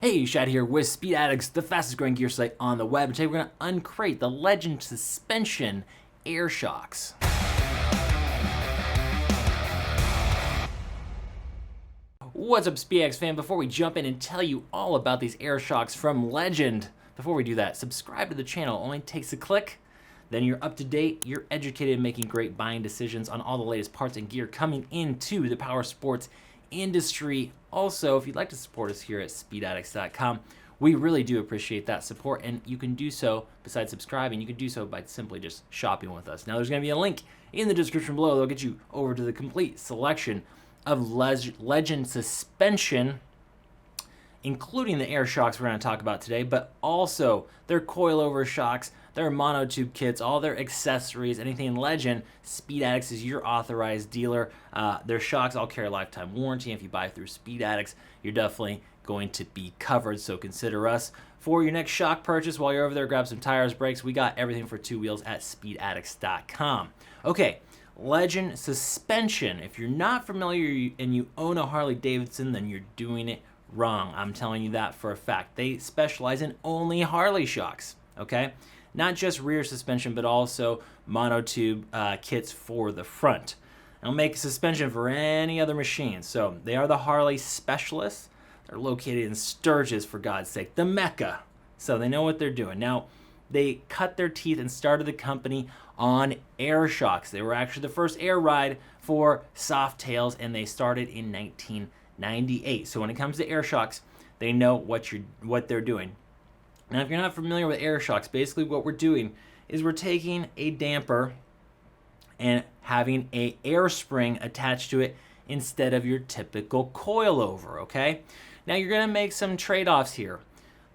Hey, Shad here with Speed Addicts, the fastest growing gear site on the web. And today we're going to uncrate the Legend suspension air shocks. What's up, SpeedX fan? Before we jump in and tell you all about these air shocks from Legend, before we do that, subscribe to the channel. It only takes a click. Then you're up to date, you're educated, and making great buying decisions on all the latest parts and gear coming into the power sports industry. Also, if you'd like to support us here at speedaddicts.com, we really do appreciate that support, and you can do so, besides subscribing, you can do so by simply just shopping with us. Now, there's going to be a link in the description below that'll get you over to the complete selection of Legend suspension, including the air shocks we're going to talk about today, but also their coilover shocks, their monotube kits, all their accessories, anything in Legend. Speed Addicts is your authorized dealer. Their shocks all carry a lifetime warranty. If you buy through Speed Addicts, you're definitely going to be covered, so consider us for your next shock purchase. While you're over there, grab some tires, brakes. We got everything for two wheels at speedaddicts.com. Okay, Legend suspension. If you're not familiar and you own a Harley Davidson, then you're doing it wrong. I'm telling you that for a fact. They specialize in only Harley shocks, okay? Not just rear suspension, but also monotube kits for the front. They'll make suspension for any other machine. So they are the Harley specialists. They're located in Sturgis, for God's sake, the Mecca. So they know what they're doing. Now, they cut their teeth and started the company on air shocks. They were actually the first air ride for soft tails, and they started in 1998. So when it comes to air shocks, they know what they're doing. Now, if you're not familiar with air shocks, basically what we're doing is we're taking a damper and having a air spring attached to it instead of your typical coilover, okay? Now, you're going to make some trade-offs here.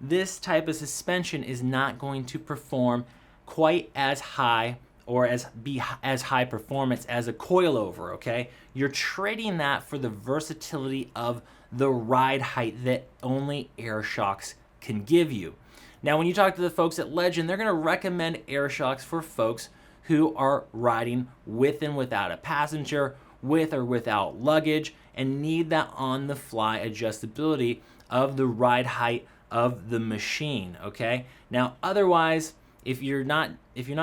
This type of suspension is not going to perform quite as high or be as high performance as a coilover, okay? You're trading that for the versatility of the ride height that only air shocks can give you. Now, when you talk to the folks at Legend, they're going to recommend air shocks for folks who are riding with and without a passenger, with or without luggage, and need that on-the-fly adjustability of the ride height of the machine, okay? Now, otherwise, if you're not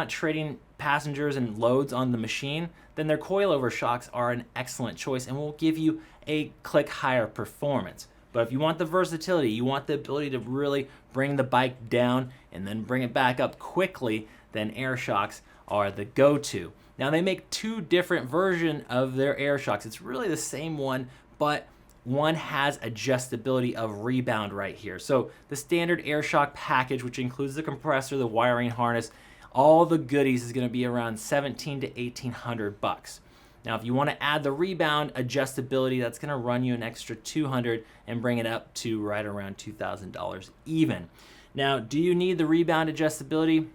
trading passengers and loads on the machine, then their coilover shocks are an excellent choice and will give you a click higher performance. But if you want the versatility, you want the ability to really bring the bike down and then bring it back up quickly, then air shocks are the go-to. Now, they make two different versions of their air shocks. It's really the same one, but one has adjustability of rebound right here. So the standard air shock package, which includes the compressor, the wiring harness, all the goodies, is going to be around $1,700 to $1,800. Now, if you want to add the rebound adjustability, that's going to run you an extra $200 and bring it up to right around $2,000 even. Now, do you need the rebound adjustability?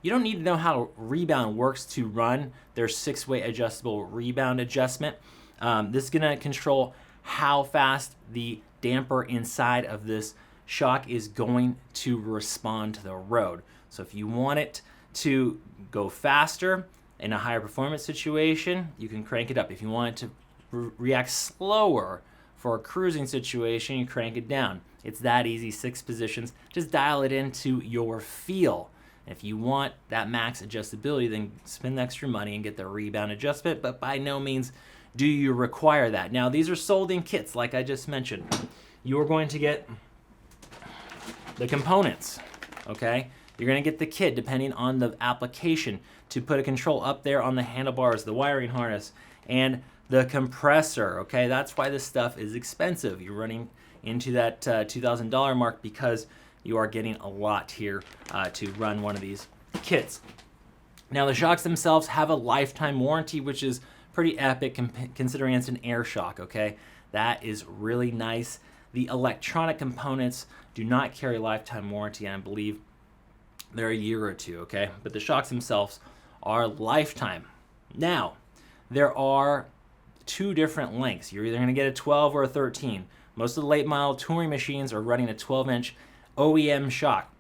You don't need to know how rebound works to run their 6-way adjustable rebound adjustment. This is going to control how fast the damper inside of this shock is going to respond to the road. So if you want it to go faster in a higher performance situation, you can crank it up. If you want it to react slower for a cruising situation, you crank it down. It's that easy, 6 positions. Just dial it into your feel. If you want that max adjustability, then spend the extra money and get the rebound adjustment, but by no means do you require that. Now, these are sold in kits, like I just mentioned. You're going to get the components, okay? You're going to get the kit, depending on the application, to put a control up there on the handlebars, the wiring harness, and the compressor, okay? That's why this stuff is expensive. You're running into that $2,000 mark because you are getting a lot here to run one of these kits. Now, the shocks themselves have a lifetime warranty, which is pretty epic considering it's an air shock, okay? That is really nice. The electronic components do not carry lifetime warranty, and I believe they're a year or two, okay? But the shocks themselves are lifetime. Now, there are 2 different lengths. You're either going to get a 12 or a 13. Most of the late model touring machines are running a 12-inch OEM shock,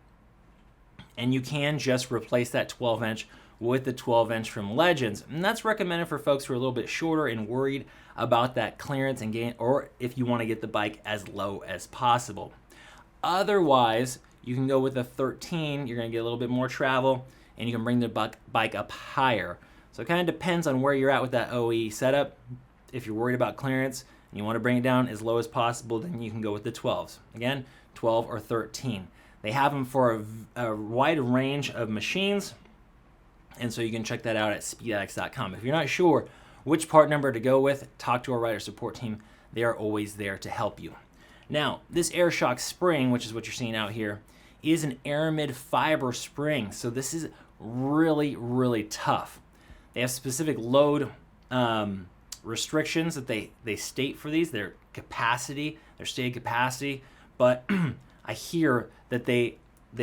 and you can just replace that 12-inch with the 12-inch from Legends, and that's recommended for folks who are a little bit shorter and worried about that clearance and gain, or if you want to get the bike as low as possible. Otherwise, you can go with a 13. You're going to get a little bit more travel, and you can bring the bike up higher. So it kind of depends on where you're at with that OE setup. If you're worried about clearance and you want to bring it down as low as possible, then you can go with the 12s. Again, 12 or 13. They have them for a wide range of machines, and so you can check that out at speedaddicts.com. If you're not sure which part number to go with, talk to our rider support team. They are always there to help you. Now, this AirShock spring, which is what you're seeing out here, is an Aramid Fiber spring. So this is really, really tough. They have specific load restrictions that they state for these, their capacity, their stated capacity, but I hear that they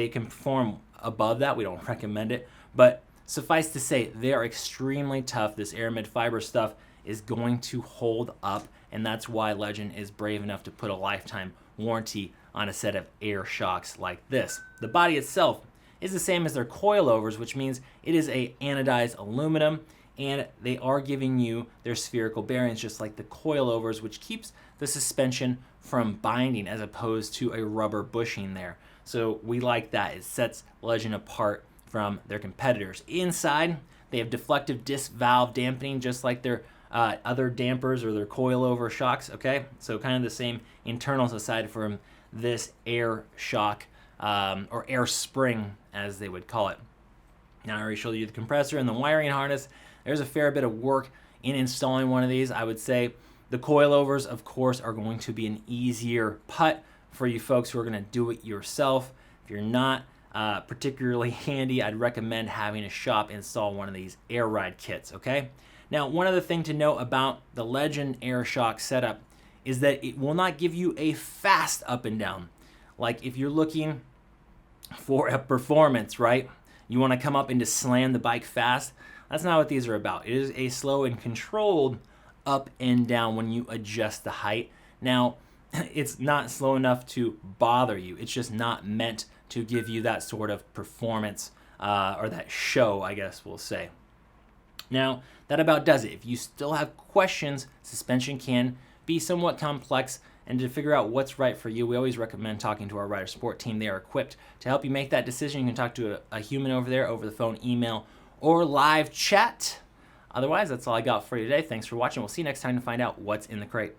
can perform above that. We don't recommend it, but suffice to say, they are extremely tough. This Aramid Fiber stuff is going to hold up, and that's why Legend is brave enough to put a lifetime warranty on a set of AirShocks like this. The body itself is the same as their coilovers, which means it is a anodized aluminum, and they are giving you their spherical bearings just like the coilovers, which keeps the suspension from binding as opposed to a rubber bushing there. So we like that. It sets Legend apart from their competitors. Inside, they have deflective disc valve dampening just like their other dampers or their coilover shocks, okay? So kind of the same internals aside from this air shock or air spring as they would call it. Now I already showed you the compressor and the wiring harness. There's a fair bit of work in installing one of these. I would say the coilovers, of course, are going to be an easier putt for you folks who are going to do it yourself. If you're not particularly handy, I'd recommend having a shop install one of these air ride kits, okay? Now, one other thing to note about the Legend AirShock setup is that it will not give you a fast up and down. Like if you're looking for a performance, right? You want to come up and just slam the bike fast. That's not what these are about. It is a slow and controlled up and down when you adjust the height. Now, it's not slow enough to bother you. It's just not meant to give you that sort of performance or that show, I guess we'll say. Now, that about does it. If you still have questions, suspension can be somewhat complex, and to figure out what's right for you, we always recommend talking to our rider support team. They are equipped to help you make that decision. You can talk to a human over there, over the phone, email, or live chat. Otherwise, that's all I got for you today. Thanks for watching. We'll see you next time to find out what's in the crate.